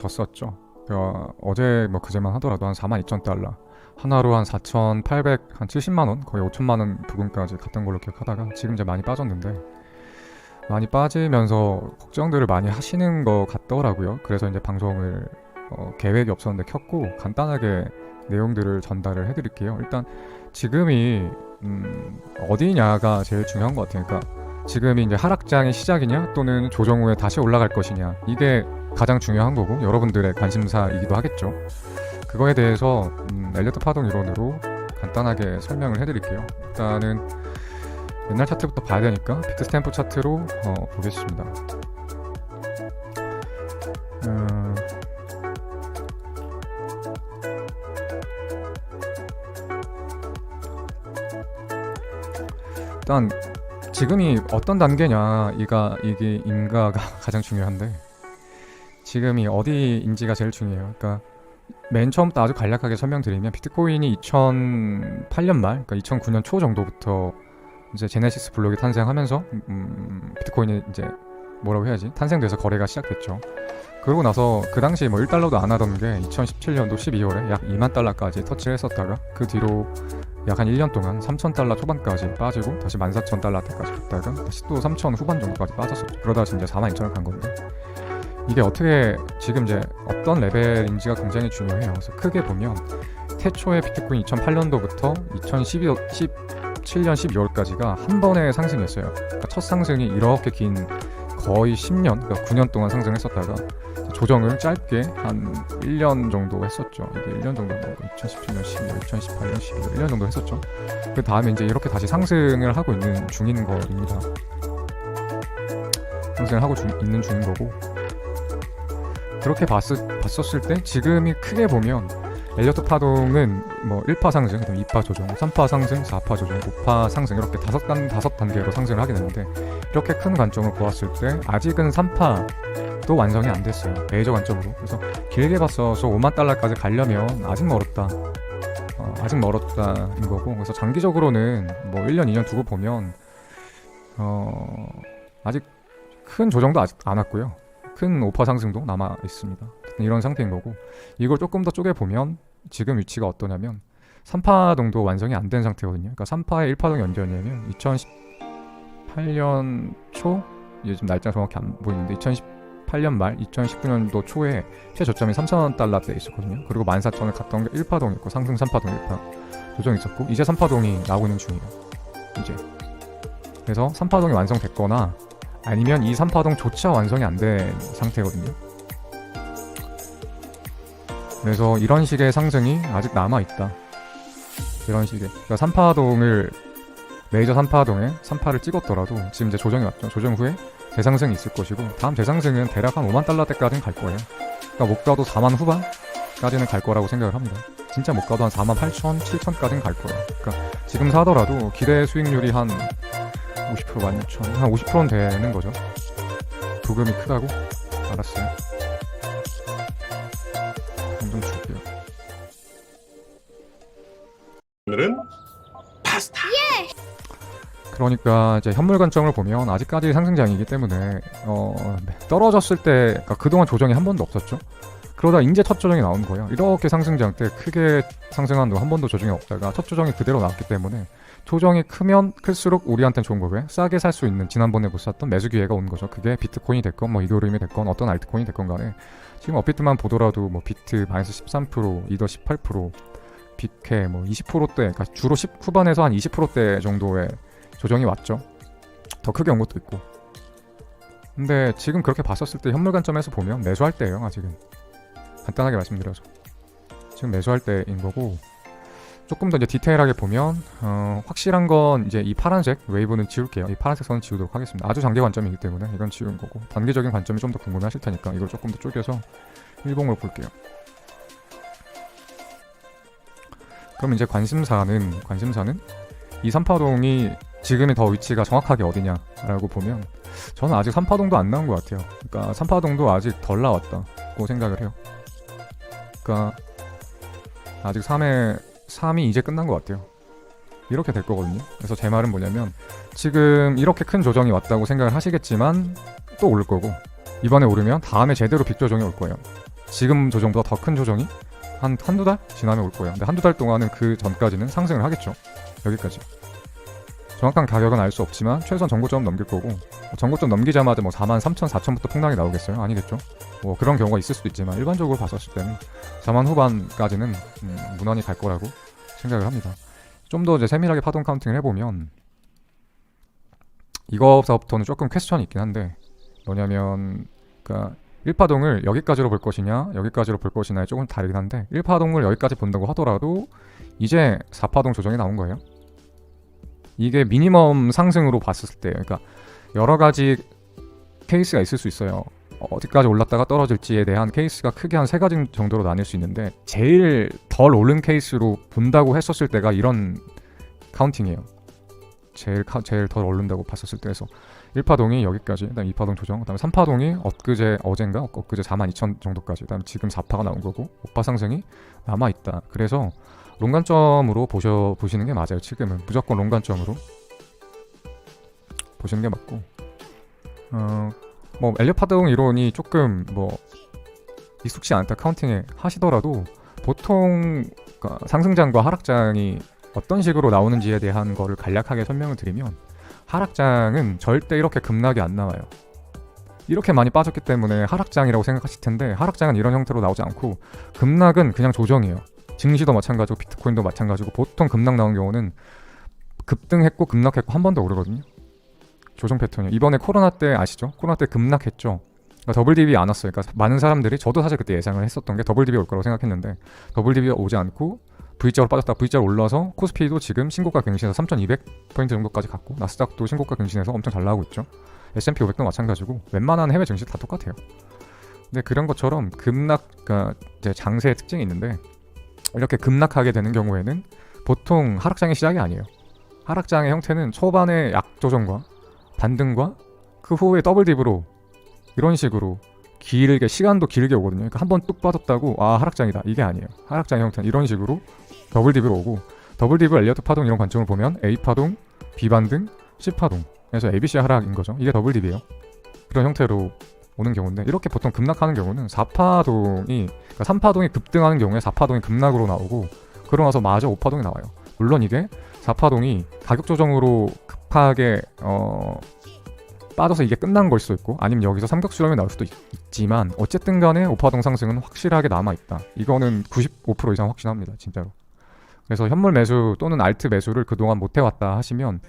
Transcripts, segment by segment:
졌었죠. 어제 뭐 그제만 하더라도 한 42,000달러 하나로 한 4,800, 한 70만원, 거의 5천만원 부근까지 갔던 걸로 기억하다가 지금 이제 많이 빠졌는데, 많이 빠지면서 걱정들을 많이 하시는 것 같더라고요. 그래서 이제 방송을 계획이 없었는데 켰고 간단하게 내용들을 전달을 해드릴게요. 일단 지금이 어디냐가 제일 중요한 것 같아요. 그러니까 지금이 이제 하락장의 시작이냐 또는 조정 후에 다시 올라갈 것이냐, 이게 가장 중요한 거고 여러분들의 관심사이기도 하겠죠. 그거에 대해서 엘리어트 파동 이론으로 간단하게 설명을 해드릴게요. 일단은 옛날 차트부터 봐야 되니까 비트 스탬프 차트로 보겠습니다. 일단 지금이 어떤 단계냐, 이게 인가가 가장 중요한데, 지금이 어디인지가 제일 중요해요. 그러니까 맨 처음부터 아주 간략하게 설명드리면, 비트코인이 2008년 말, 그러니까 2009년 초 정도부터 이제 제네시스 블록이 탄생하면서 비트코인이 이제 뭐라고 해야지, 탄생돼서 거래가 시작됐죠. 그러고 나서 그 당시 뭐 1달러도 안 하던 게 2017년도 12월에 약 2만 달러까지 터치를 했었다가 그 뒤로 약 한 1년 동안 3,000달러 초반까지 빠지고 다시 14,000달러대까지 갔다가 다시 또 3,000 후반 정도까지 빠졌었죠. 그러다 이제 42,000을 간 건데, 이게 어떻게 지금 이제 어떤 레벨인지가 굉장히 중요해요. 그래서 크게 보면 태초의 비트코인 2008년도부터 2017년 12월까지가 한 번의 상승이었어요. 그러니까 첫 상승이 이렇게 긴 거의 10년, 그러니까 9년 동안 상승했었다가 조정을 짧게 한 1년 정도 했었죠. 이게 1년 정도, 2017년 12월, 2018년 12월, 1년 정도 했었죠. 그 다음에 이제 이렇게 다시 상승을 하고 있는 중인 거입니다. 상승을 하고 있는 중인 거고, 그렇게 봤었을 때 지금이 크게 보면 엘리어트 파동은 뭐 1파 상승, 2파 조정, 3파 상승, 4파 조정, 5파 상승, 이렇게 다섯 단계로 상승을 하게 되는데, 이렇게 큰 관점을 보았을 때 아직은 3파도 완성이 안 됐어요. 메이저 관점으로. 그래서 길게 봤어서 5만 달러까지 가려면 아직 멀었다. 아직 멀었다인 거고, 그래서 장기적으로는 뭐 1년, 2년 두고 보면 아직 큰 조정도 아직 안 왔고요. 큰 5% 상승도 남아 있습니다. 이런 상태인 거고, 이걸 조금 더 쪼개보면 지금 위치가 어떠냐면 3파동도 완성이 안 된 상태거든요. 그러니까 3파의 1파동이 언제였냐면 2018년 초, 요즘 날짜 정확히 안 보이는데 2018년 말, 2019년도 초에 최저점이 3,000달러대에 있었거든요. 그리고 14,000을 갔던 게 1파동이 있고, 상승 3파동, 1파 조정이 있었고, 이제 3파동이 나오고 있는 중이에요. 이제 그래서 3파동이 완성됐거나 아니면 이 3파동조차 완성이 안 된 상태거든요. 그래서 이런 식의 상승이 아직 남아있다. 이런 식의, 그러니까 3파동을, 메이저 3파동에 3파를 찍었더라도 지금 이제 조정이 왔죠. 조정 후에 대상승이 있을 것이고, 다음 대상승은 대략 한 5만 달러대까지는 갈 거예요. 그러니까 못 가도 4만 후반까지는 갈 거라고 생각을 합니다. 진짜 못 가도 한 4만 8천, 7천까지는 갈 거예요. 그러니까 지금 사더라도 기대 수익률이 한 50%, 16,000, 한 50%는 되는 거죠. 부금이 크다고? 알았어요. 좀 줄게요. 오늘은 파스타. 그러니까 이제 현물 관점을 보면 아직까지 상승장이기 때문에 떨어졌을 때, 그러니까 그동안 조정이 한 번도 없었죠. 그러다 이제 첫 조정이 나온 거예요. 이렇게 상승장 때 크게 상승한 후 한 번도 조정이 없다가 첫 조정이 그대로 나왔기 때문에, 조정이 크면 클수록 우리한테는 좋은 거고요. 싸게 살 수 있는, 지난번에 못 샀던 매수 기회가 온 거죠. 그게 비트코인이 됐건 뭐 이더리움이 됐건 어떤 알트코인이 됐건 간에, 지금 업비트만 보더라도 뭐 비트 마이너스 13%, 이더 18%, 비캐 뭐 20%대, 그러니까 주로 10 후반에서 한 20%대 정도의 조정이 왔죠. 더 크게 온 것도 있고. 근데 지금 그렇게 봤었을 때 현물 관점에서 보면 매수할 때예요. 아직은 간단하게 말씀드려서 지금 매수할 때인 거고, 조금 더 이제 디테일하게 보면 확실한 건 이제 이 파란색 웨이브는 지울게요. 이 파란색 선은 지우도록 하겠습니다. 아주 장기 관점이기 때문에 이건 지운 거고, 단기적인 관점이 좀 더 궁금해 하실 테니까 이걸 조금 더 쪼개서 일봉으로 볼게요. 그럼 이제 관심사는 이 3파동이 지금의 더 위치가 정확하게 어디냐라고 보면, 저는 아직 3파동도 안 나온 것 같아요. 그러니까 3파동도 아직 덜 나왔다고 생각을 해요. 그러니까 아직 3이 이제 끝난 것 같아요. 이렇게 될 거거든요. 그래서 제 말은 뭐냐면, 지금 이렇게 큰 조정이 왔다고 생각을 하시겠지만 또 올 거고, 이번에 오르면 다음에 제대로 빅조정이 올 거예요. 지금 조정보다 더 큰 조정이 한두 달 지나면 올 거예요. 근데 한두 달 동안은 그 전까지는 상승을 하겠죠. 여기까지. 정확한 가격은 알 수 없지만 최소한 정고점 넘길 거고, 정고점 넘기자마자 뭐 43,000, 4,000부터 폭락이 나오겠어요? 아니겠죠. 뭐 그런 경우가 있을 수도 있지만 일반적으로 봤었을 때는 4만 후반까지는 무난히 갈 거라고 생각을 합니다. 좀 더 이제 세밀하게 파동 카운팅을 해보면 이거부터는 조금 퀘스천이 있긴 한데, 뭐냐면 그러니까 1파동을 여기까지로 볼 것이냐 여기까지로 볼 것이냐에 조금 다르긴 한데, 1파동을 여기까지 본다고 하더라도 이제 4파동 조정이 나온 거예요. 이게 미니멈 상승으로 봤을 때, 그러니까 여러 가지 케이스가 있을 수 있어요. 어디까지 올랐다가 떨어질지에 대한 케이스가 크게 한 3가지 정도로 나뉠 수 있는데, 제일 덜 오른 케이스로 본다고 했었을 때가 이런 카운팅이에요. 제일 덜 오른다고 봤었을 때에서 1파동이 여기까지, 그다음 2파동 조정, 그다음에 3파동이 어젠가 42,000 정도까지, 그다음에 지금 4파가 나온 거고 5파 상승이 남아 있다. 그래서 롱관점으로 보시는 게 맞아요. 지금은 무조건 롱관점으로 보시는 게 맞고, 뭐 엘리엇 파동 이론이 조금 뭐 익숙치 않다 카운팅에 하시더라도, 보통 그러니까 상승장과 하락장이 어떤 식으로 나오는지에 대한 거를 간략하게 설명을 드리면, 하락장은 절대 이렇게 급락이 안 나와요. 이렇게 많이 빠졌기 때문에 하락장이라고 생각하실 텐데, 하락장은 이런 형태로 나오지 않고 급락은 그냥 조정이에요. 증시도 마찬가지고 비트코인도 마찬가지고, 보통 급락 나온 경우는 급등했고 급락했고 한 번 더 오르거든요. 조정 패턴이요. 이번에 코로나 때 아시죠? 코로나 때 급락했죠. 그러니까 더블 딥이 안 왔어요. 그러니까 많은 사람들이, 저도 사실 그때 예상을 했었던 게 더블 딥이 올 거라고 생각했는데, 더블 딥이 오지 않고 V자로 빠졌다 V자로 올라서 코스피도 지금 신고가 갱신해서 3,200포인트 정도까지 갔고, 나스닥도 신고가 갱신해서 엄청 잘 나오고 있죠. S&P 500도 마찬가지고 웬만한 해외 증시 다 똑같아요. 근데 그런 것처럼 그러니까 이제 장세의 특징이 있는데, 이렇게 급락하게 되는 경우에는 보통 하락장의 시작이 아니에요. 하락장의 형태는 초반에 약조정과 반등과 그 후에 더블 딥으로 이런 식으로 길게, 시간도 길게 오거든요. 그러니까 한 번 뚝 빠졌다고 하락장이다, 이게 아니에요. 하락장의 형태는 이런 식으로 더블 딥으로 오고, 더블 딥을 엘리어트 파동 이런 관점을 보면 A파동, B반등, C파동, 그래서 ABC 하락인 거죠. 이게 더블 딥이에요. 그런 형태로 오는 경우인데, 이렇게 보통 급락하는 경우는 4파동이, 그러니까 3파동이 급등하는 경우에 4파동이 급락으로 나오고, 그러고 나서 마저 5파동이 나와요. 물론 이게 4파동이 가격 조정으로 급하게 빠져서 이게 끝난 걸 수도 있고, 아니면 여기서 삼각 수렴이 나올 수도 있지만, 어쨌든 간에 5파동 상승은 확실하게 남아있다. 이거는 95% 이상 확신합니다, 진짜로. 그래서 현물 매수 또는 알트 매수를 그동안 못해왔다 하시면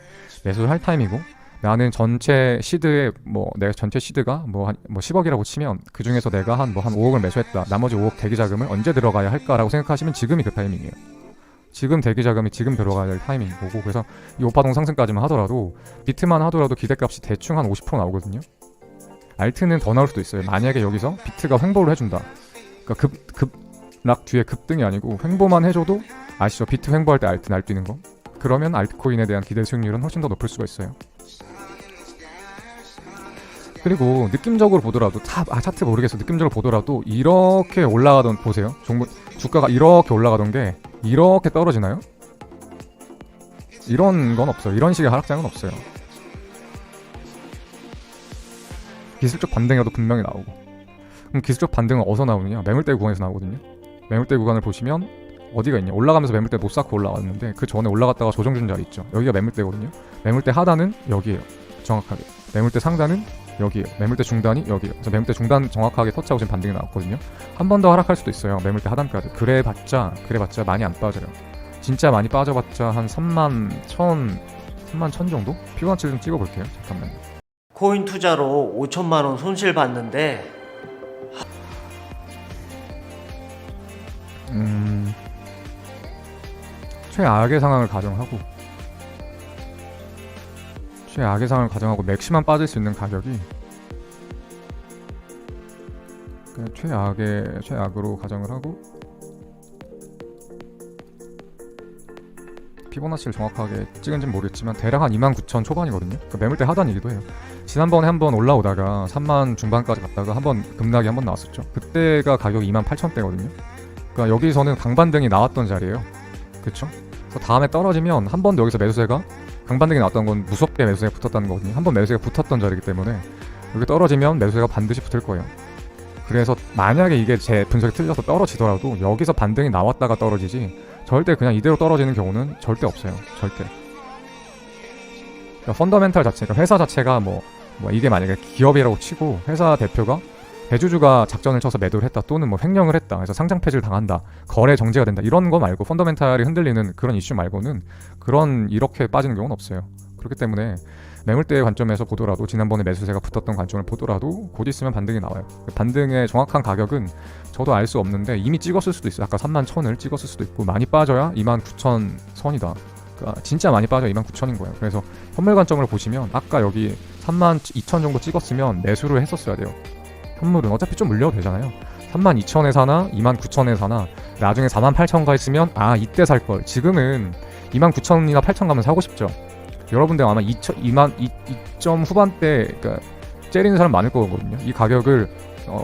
매수를 할 타임이고, 나는 전체 시드에 내가 전체 시드가 뭐 10억이라고 치면 그 중에서 내가 한 5억을 매수했다. 나머지 5억 대기 자금을 언제 들어가야 할까라고 생각하시면 지금이 그 타이밍이에요. 지금 대기 자금이 지금 들어가야 될 타이밍인 거고, 그래서 이 5파동 상승까지만 하더라도, 비트만 하더라도 기대값이 대충 한 50% 나오거든요. 알트는 더 나올 수도 있어요. 만약에 여기서 비트가 횡보를 해준다. 그러니까 급락 뒤에 급등이 아니고 횡보만 해줘도, 아시죠? 비트 횡보할 때 알트 날뛰는 거. 그러면 알트코인에 대한 기대 수익률은 훨씬 더 높을 수가 있어요. 그리고 느낌적으로 보더라도 차트 모르겠어. 느낌적으로 보더라도 이렇게 올라가던, 보세요. 주가가 이렇게 올라가던 게 이렇게 떨어지나요? 이런 건 없어요. 이런 식의 하락장은 없어요. 기술적 반등이라도 분명히 나오고. 그럼 기술적 반등은 어디서 나오느냐? 매물대 구간에서 나오거든요. 매물대 구간을 보시면 어디가 있냐? 올라가면서 매물대 못 쌓고 올라왔는데, 그 전에 올라갔다가 조정준 자리 있죠. 여기가 매물대거든요. 매물대 하단은 여기에요. 정확하게. 매물대 상단은 여기에요. 매물대 중단이 여기에요. 그래서 매물대 중단 정확하게 터치하고 지금 반등이 나왔거든요. 한 번 더 하락할 수도 있어요. 매물대 하단까지. 그래봤자 많이 안 빠져요. 진짜 많이 빠져봤자 한 31,000 정도? 피보나치 좀 찍어볼게요. 잠깐만요. 코인 투자로 5천만 원 손실 봤는데, 최악의 상황을 가정하고 맥시멈 빠질 수 있는 가격이, 그냥 최악으로 가정을 하고, 피보나치를 정확하게 찍은지는 모르겠지만 대략 한 29,000 초반이거든요. 그러니까 매물대 하단이기도 해요. 지난번에 한번 올라오다가 3만 중반까지 갔다가 한번 급락이 한번 나왔었죠. 그때가 가격이 28,000대거든요. 그러니까 여기서는 강반등이 나왔던 자리예요. 그쵸? 그래서 다음에 떨어지면 한 번 더 여기서 매수세가, 강반등이 나왔던 건 무섭게 매수세가 붙었다는 거거든요. 한 번 매수세가 붙었던 자리이기 때문에 여기 떨어지면 매수세가 반드시 붙을 거예요. 그래서 만약에 이게 제 분석이 틀려서 떨어지더라도 여기서 반등이 나왔다가 떨어지지 절대 그냥 이대로 떨어지는 경우는 절대 없어요. 절대. 그러니까 펀더멘탈 자체, 그러니까 회사 자체가 뭐 이게 만약에 기업이라고 치고 회사 대표가 대주주가 작전을 쳐서 매도를 했다 또는 뭐 횡령을 했다 그래서 상장 폐지를 당한다 거래 정지가 된다 이런 거 말고 펀더멘탈이 흔들리는 그런 이슈 말고는 그런 이렇게 빠지는 경우는 없어요. 그렇기 때문에 매물대의 관점에서 보더라도 지난번에 매수세가 붙었던 관점을 보더라도 곧 있으면 반등이 나와요. 반등의 정확한 가격은 저도 알 수 없는데 이미 찍었을 수도 있어요. 아까 31,000을 찍었을 수도 있고 많이 빠져야 29,000 선이다. 그러니까 진짜 많이 빠져 29,000인 거예요. 그래서 현물 관점으로 보시면 아까 여기 32,000 정도 찍었으면 매수를 했었어야 돼요. 현물은 어차피 좀 물려도 되잖아요. 32,000에 사나 29,000에 사나 나중에 48,000 가 있으면 아 이때 살걸. 지금은 29,000이나 8,000 가면 사고 싶죠. 여러분들 아마 2점 후반대 그러니까 째리는 사람 많을 거거든요. 이 가격을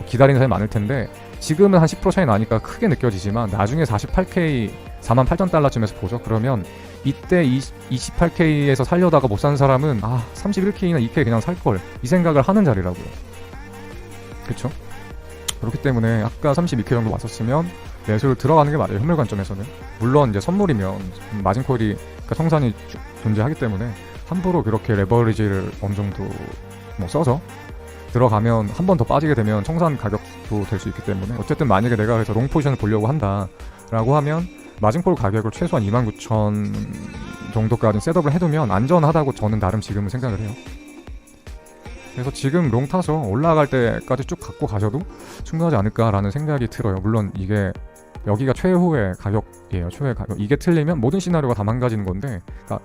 기다리는 사람이 많을 텐데 지금은 한 10% 차이 나니까 크게 느껴지지만 나중에 48K 48,000달러쯤에서 보죠. 그러면 이때 28K에서 살려다가 못 산 사람은 31K나 2K 그냥 살걸 이 생각을 하는 자리라고요. 그쵸? 그렇기 때문에 아까 32K 정도 왔었으면 매수를 들어가는 게 맞아요. 현물 관점에서는. 물론 이제 선물이면 마진콜이 그러니까 청산이 존재하기 때문에 함부로 그렇게 레버리지를 어느 정도 써서 들어가면 한 번 더 빠지게 되면 청산 가격도 될 수 있기 때문에 어쨌든 만약에 내가 그래서 롱 포지션을 보려고 한다라고 하면 마진콜 가격을 최소한 29,000 정도까지 셋업을 해두면 안전하다고 저는 나름 지금은 생각을 해요. 그래서 지금 롱 타서 올라갈 때까지 쭉 갖고 가셔도 충분하지 않을까라는 생각이 들어요. 물론 이게 여기가 최후의 가격이에요. 최후의 가격. 이게 틀리면 모든 시나리오가 다 망가지는 건데 그러니까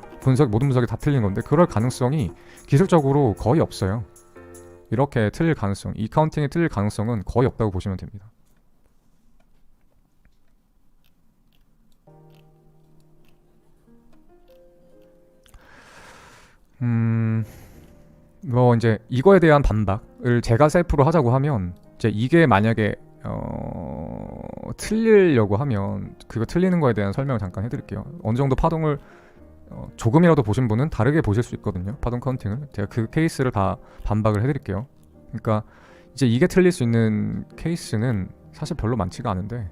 모든 분석이 다 틀린 건데 그럴 가능성이 기술적으로 거의 없어요. 이렇게 틀릴 가능성, 이 카운팅이 틀릴 가능성은 거의 없다고 보시면 됩니다. 뭐 이제 이거에 대한 반박을 제가 셀프로 하자고 하면 이제 이게 만약에 틀리려고 하면 그거 틀리는 거에 대한 설명을 잠깐 해드릴게요. 어느 정도 파동을 조금이라도 보신 분은 다르게 보실 수 있거든요. 파동 카운팅을 제가 그 케이스를 다 반박을 해드릴게요. 그러니까 이제 이게 틀릴 수 있는 케이스는 사실 별로 많지가 않은데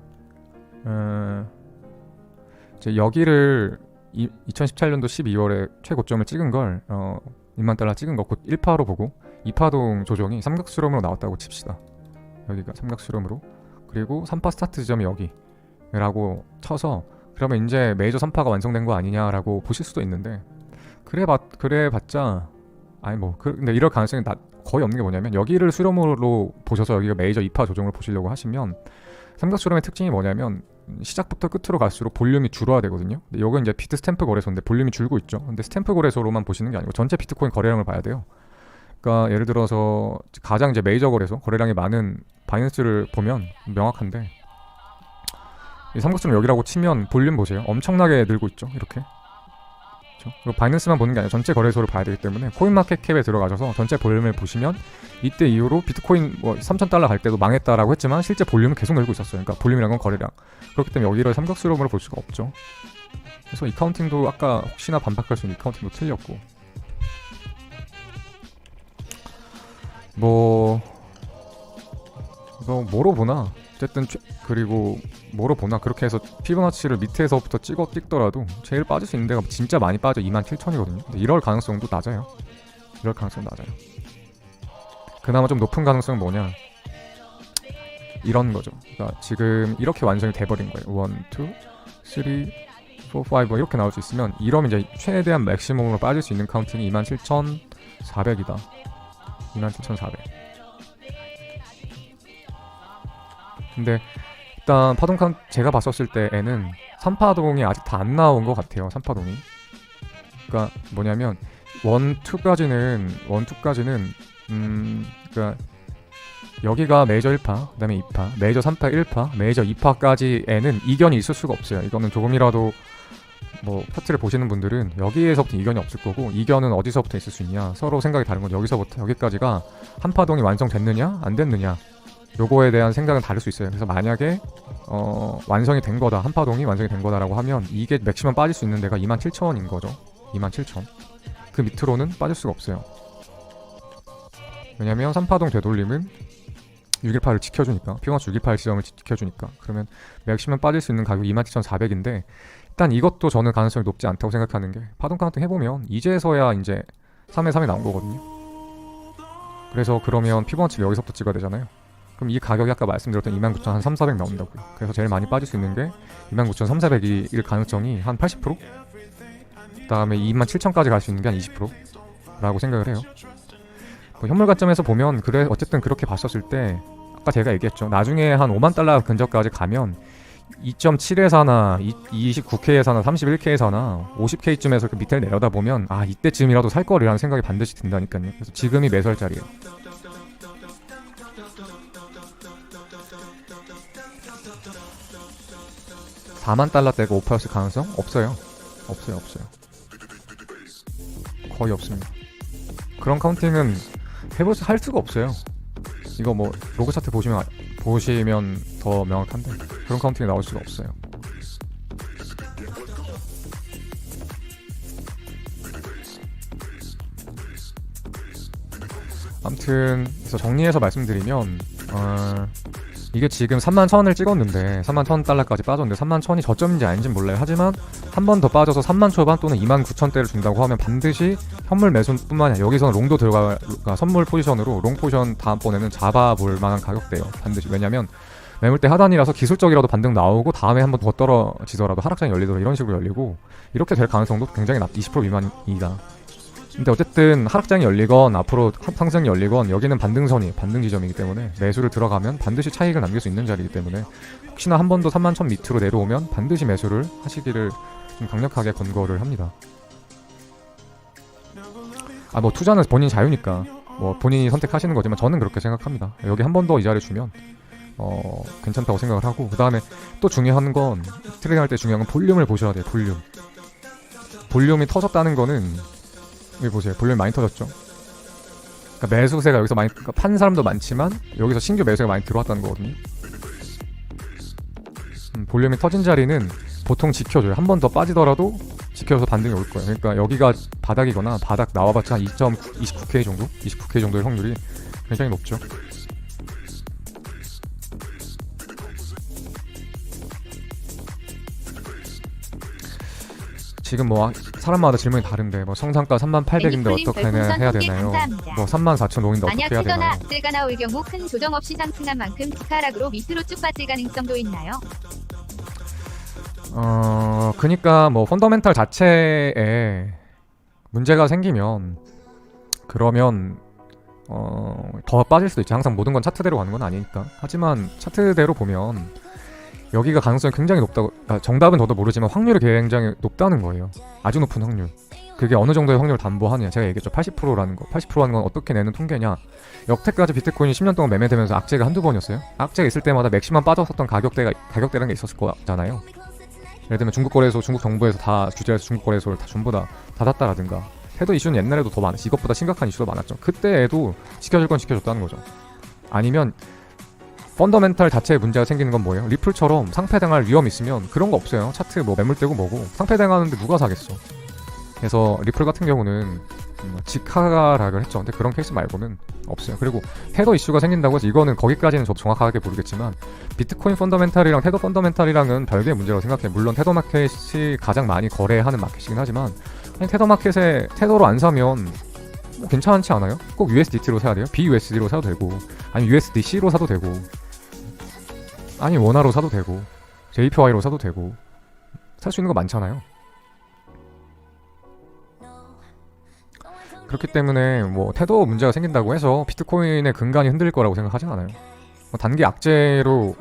이제 여기를 2017년도 12월에 최고점을 찍은 걸 2만 달러 찍은 거 곧 1파로 보고 2파동 조정이 삼각수렴으로 나왔다고 칩시다. 여기가 삼각수렴으로 그리고 3파 스타트 지점이 여기라고 쳐서 그러면 이제 메이저 3파가 완성된 거 아니냐라고 보실 수도 있는데 그래봤자 아니 뭐 근데 이럴 가능성이 거의 없는 게 뭐냐면 여기를 수렴으로 보셔서 여기가 메이저 2파 조정을 보시려고 하시면 삼각수렴의 특징이 뭐냐면 시작부터 끝으로 갈수록 볼륨이 줄어야 되거든요. 근데 이건 이제 비트 스탬프 거래소인데 볼륨이 줄고 있죠. 근데 스탬프 거래소로만 보시는 게 아니고 전체 비트코인 거래량을 봐야 돼요. 그러니까 예를 들어서 가장 이제 메이저 거래소 거래량이 많은 바이낸스를 보면 명확한데 이 삼각수렴 여기라고 치면 볼륨 보세요. 엄청나게 늘고 있죠. 이렇게. 그렇죠? 그리고 바이낸스만 보는 게 아니라 전체 거래소를 봐야 되기 때문에 코인마켓캡에 들어가셔서 전체 볼륨을 보시면 이때 이후로 비트코인 뭐 3,000달러 갈 때도 망했다라고 했지만 실제 볼륨은 계속 늘고 있었어요. 그러니까 볼륨이란 건 거래량. 그렇기 때문에 여기를 삼각수렴으로 볼 수가 없죠. 그래서 이 카운팅도 아까 혹시나 반박할 수 있는 이 카운팅도 틀렸고 뭐로 보나 어쨌든 그리고 뭐로 보나 그렇게 해서 피보나치를 밑에서부터 찍더라도 제일 빠질 수 있는 데가 진짜 많이 빠져 27,000이거든요. 근데 이럴 가능성도 낮아요. 그나마 좀 높은 가능성은 뭐냐 이런 거죠. 그러니까 지금 이렇게 완성이 돼버린 거예요. 1, 2, 3, 4, 5 이렇게 나올 수 있으면 이러면 이제 최대한 맥시멈으로 빠질 수 있는 카운팅이 27,400이다. 27,400. 근데 일단 파동 카운트 제가 봤었을 때에는 3파동이 아직 다 안 나온 것 같아요. 3파동이. 그러니까 뭐냐면 1, 2까지는 그러니까 여기가 메이저 1파, 그다음에 2파, 메이저 3파 1파, 메이저 2파까지에는 이견이 있을 수가 없어요. 이거는 조금이라도 뭐 차트를 보시는 분들은 여기에서부터 이견이 없을 거고 이견은 어디서부터 있을 수 있냐 서로 생각이 다른 건 여기서부터 여기까지가 한 파동이 완성됐느냐 안 됐느냐 요거에 대한 생각은 다를 수 있어요. 그래서 만약에 완성이 된 거다 한 파동이 완성이 된 거다라고 하면 이게 맥시멈 빠질 수 있는 데가 27,000인 거죠. 27,000 그 밑으로는 빠질 수가 없어요. 왜냐면 3파동 되돌림은 618을 지켜주니까, 피보나치 618 지점을 지켜주니까, 그러면 맥시멈 빠질 수 있는 가격이 27,400인데 일단 이것도 저는 가능성이 높지 않다고 생각하는 게, 파동 카운팅 해보면 이제서야 이제 3회 3회 나온 거거든요. 그래서 그러면 피보나치를 여기서부터 찍어야 되잖아요. 그럼 이 가격이 아까 말씀드렸던 29,000 한 3,400 나온다고요. 그래서 제일 많이 빠질 수 있는 게 29,300일 가능성이 한 80%? 그 다음에 27,000까지 갈 수 있는 게 한 20%라고 생각을 해요. 뭐 현물 관점에서 보면 그래 어쨌든 그렇게 봤었을 때 아까 제가 얘기했죠. 나중에 한 5만 달러 근처까지 가면 2.7회사나 29K회사나 31K회사나 50K쯤에서 그 밑을 내려다보면 아 이때쯤이라도 살 거리라는 생각이 반드시 든다니까요. 그래서 지금이 매수할 자리예요. $40,000대가 5%였을 가능성? 없어요. 없어요. 거의 없습니다. 그런 카운팅은 할 수가 없어요. 이거 뭐 로그 차트 보시면 더 명확한데 그런 카운팅이 나올 수가 없어요. 아무튼 그래서 정리해서 말씀드리면 이게 지금 31,000을 찍었는데 31,000달러까지 빠졌는데 31,000이 저점인지 아닌지는 몰라요. 하지만 한 번 더 빠져서 3만 초반 또는 29,000대를 준다고 하면 반드시 현물 매수뿐만 아니라 여기서는 롱도 들어가 선물 포지션으로 롱 포지션 다음번에는 잡아볼 만한 가격대예요. 반드시. 왜냐면 매물대 하단이라서 기술적이라도 반등 나오고 다음에 한 번 더 떨어지더라도 하락장이 열리더라도 이런 식으로 열리고 이렇게 될 가능성도 굉장히 20% 미만이다. 근데 어쨌든 하락장이 열리건 앞으로 상승이 열리건 여기는 반등선이 반등 지점이기 때문에 매수를 들어가면 반드시 차익을 남길 수 있는 자리이기 때문에 혹시나 한 번 더 31,000 밑으로 내려오면 반드시 매수를 하시기를 좀 강력하게 권고를 합니다. 뭐 투자는 본인 자유니까 뭐 본인이 선택하시는 거지만 저는 그렇게 생각합니다. 여기 한 번 더 이 자리 주면 괜찮다고 생각을 하고, 그 다음에 또 중요한 건 트레이딩 할 때 중요한 건 볼륨을 보셔야 돼요. 볼륨이 터졌다는 거는 여기 보세요. 볼륨이 많이 터졌죠. 그러니까 매수세가 여기서 많이 판 사람도 많지만 여기서 신규 매수가 많이 들어왔다는 거거든요. 볼륨이 터진 자리는 보통 지켜줘요. 한 번 더 빠지더라도 지켜서 반등이 올 거예요. 그러니까 여기가 바닥이거나 바닥 나와봤자 한 2.29K 정도? 29K 정도의 확률이 굉장히 높죠. 지금 뭐 사람마다 질문이 다른데 뭐 성장가 38,000인데 어떻게 해야 되나요? 뭐 34,000 롱인데 어떻게 해야 되나요? 만약 악재가 나올 경우 큰 조정 없이 상승한 만큼 기하락으로 밑으로 쭉 빠질 가능성도 있나요? 그니까 뭐 펀더멘탈 자체에 문제가 생기면 그러면 더 빠질 수도 있죠. 항상 모든 건 차트대로 가는 건 아니니까. 하지만 차트대로 보면 여기가 가능성이 굉장히 높다고, 정답은 저도 모르지만 확률이 굉장히 높다는 거예요. 아주 높은 확률. 그게 어느 정도의 확률을 담보하느냐. 제가 얘기했죠. 80%라는 거. 80%라는 건 어떻게 내는 통계냐. 여태까지 비트코인이 10년 동안 매매되면서 악재가 한두 번이었어요. 악재가 있을 때마다 맥시멈 빠졌었던 가격대라는 게 있었을 거잖아요. 예를 들면 중국 거래소, 중국 정부에서 다 규제해서 중국 거래소를 다 전부 다 닫았다라든가. 태도 이슈는 옛날에도 더 많았죠. 이것보다 심각한 이슈도 많았죠. 그때에도 지켜줄 건 지켜줬다는 거죠. 아니면 펀더멘탈 자체에 문제가 생기는 건 뭐예요? 리플처럼 상패당할 위험이 있으면 그런 거 없어요. 차트 뭐 매물대고 뭐고 상패당하는데 누가 사겠어. 그래서 리플 같은 경우는 직하락을 했죠. 근데 그런 케이스 말고는 없어요. 그리고 테더 이슈가 생긴다고 해서 이거는 거기까지는 저도 정확하게 모르겠지만 비트코인 펀더멘탈이랑 테더 펀더멘탈이랑은 별개의 문제라고 생각해요. 물론 테더 마켓이 가장 많이 거래하는 마켓이긴 하지만 그냥 테더 마켓에 테더로 안 사면 뭐 괜찮지 않아요? 꼭 USDT로 사야 돼요? BUSD로 사도 되고 아니면 USDC로 사도 되고 아니면 원화로 사도 되고 JPY로 사도 되고 살 수 있는 거 많잖아요. 그렇기 때문에 뭐 테더 문제가 생긴다고 해서 비트코인의 근간이 흔들릴 거라고 생각하진 않아요. 단기 악재로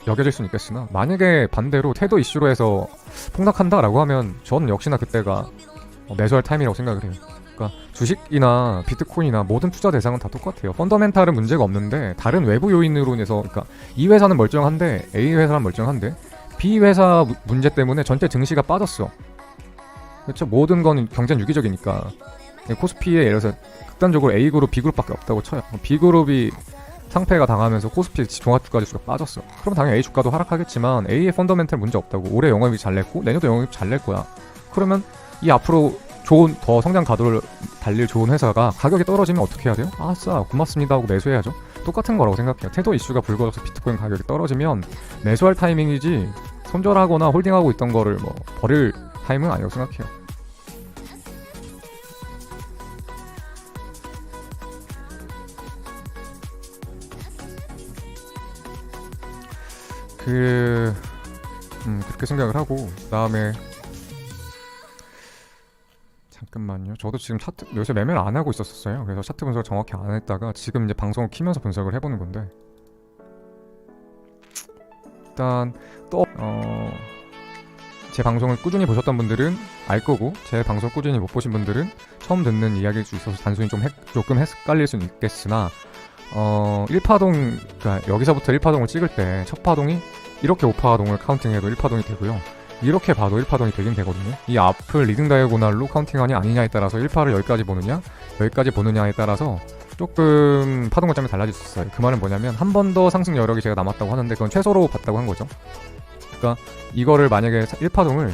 여겨질 수는 있겠으나 만약에 반대로 테더 이슈로 해서 폭락한다라고 하면 저는 역시나 그때가 매수할 타임이라고 생각을 해요. 그러니까 주식이나 비트코인이나 모든 투자 대상은 다 똑같아요. 펀더멘탈은 문제가 없는데 다른 외부 요인으로 인해서, 그러니까 이 회사는 멀쩡한데 A 회사는 멀쩡한데 B 회사 문제 때문에 전체 증시가 빠졌어. 그렇죠. 모든 건 경쟁 유기적이니까. 코스피에 예를 들어서 극단적으로 A그룹, B그룹밖에 없다고 쳐요. B그룹이 상패가 당하면서 코스피 종합주가지수가 빠졌어. 그럼 당연히 A 주가도 하락하겠지만 A의 펀더멘탈 문제 없다고. 올해 영업이익 잘 냈고 내년도 영업이익 잘 낼 거야. 그러면 이 앞으로 더 성장 가도를 달릴 좋은 회사가 가격이 떨어지면 어떻게 해야 돼요? 아싸 고맙습니다 하고 매수해야죠. 또 똑같은 거라고 생각해요. 태도 이슈가 불거져서 비트코인 가격이 떨어지면 매수할 타이밍이지 손절하거나 홀딩하고 있던 거를 뭐 버릴 타이밍은 아니라고 생각해요. 그렇게 생각을 하고, 그다음에 잠깐만요. 저도 지금 차트 요새 매매를 안 하고 있었어요. 그래서 차트 분석을 정확히 안 했다가 지금 이제 방송을 키면서 분석을 해보는 건데, 일단 또 제 방송을 꾸준히 보셨던 분들은 알 거고, 제 방송 꾸준히 못 보신 분들은 처음 듣는 이야기일 수 있어서 단순히 조금 헷갈릴 수는 있겠으나, 1파동, 그러니까 여기서부터 1파동을 찍을 때 첫 파동이 이렇게 5파동을 카운팅해도 1파동이 되고요. 이렇게 봐도 1파동이 되긴 되거든요. 이 앞을 리딩 다이아고날로 카운팅하냐 아니냐에 따라서 1파를 여기까지 보느냐 여기까지 보느냐에 따라서 조금 파동 관점이 달라질 수 있어요. 그 말은 뭐냐면 한 번 더 상승 여력이 제가 남았다고 하는데 그건 최소로 봤다고 한 거죠. 그러니까 이거를 만약에 1파동을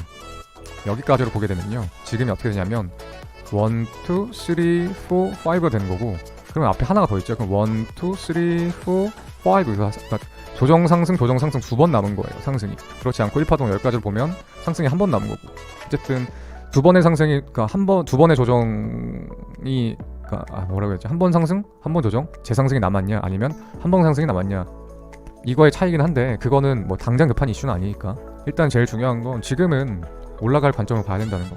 여기까지로 보게 되면요, 지금이 어떻게 되냐면 1, 2, 3, 4, 5가 되는 거고, 그러면 앞에 하나가 더 있죠. 그럼 1, 2, 3, 4, 5. 그러니까 조정 상승 두 번 남은 거예요, 상승이. 그렇지 않고 1파동 여기까지를 보면 상승이 한 번 남은 거고. 어쨌든 두 번의 상승이, 그러니까 두 번의 조정이, 그러니까 뭐라고 했지? 한 번 상승, 한 번 조정, 재상승이 남았냐, 아니면 한 번 상승이 남았냐, 이거의 차이긴 한데, 그거는 뭐 당장 급한 이슈는 아니니까 일단 제일 중요한 건 지금은 올라갈 관점을 봐야 된다는 거.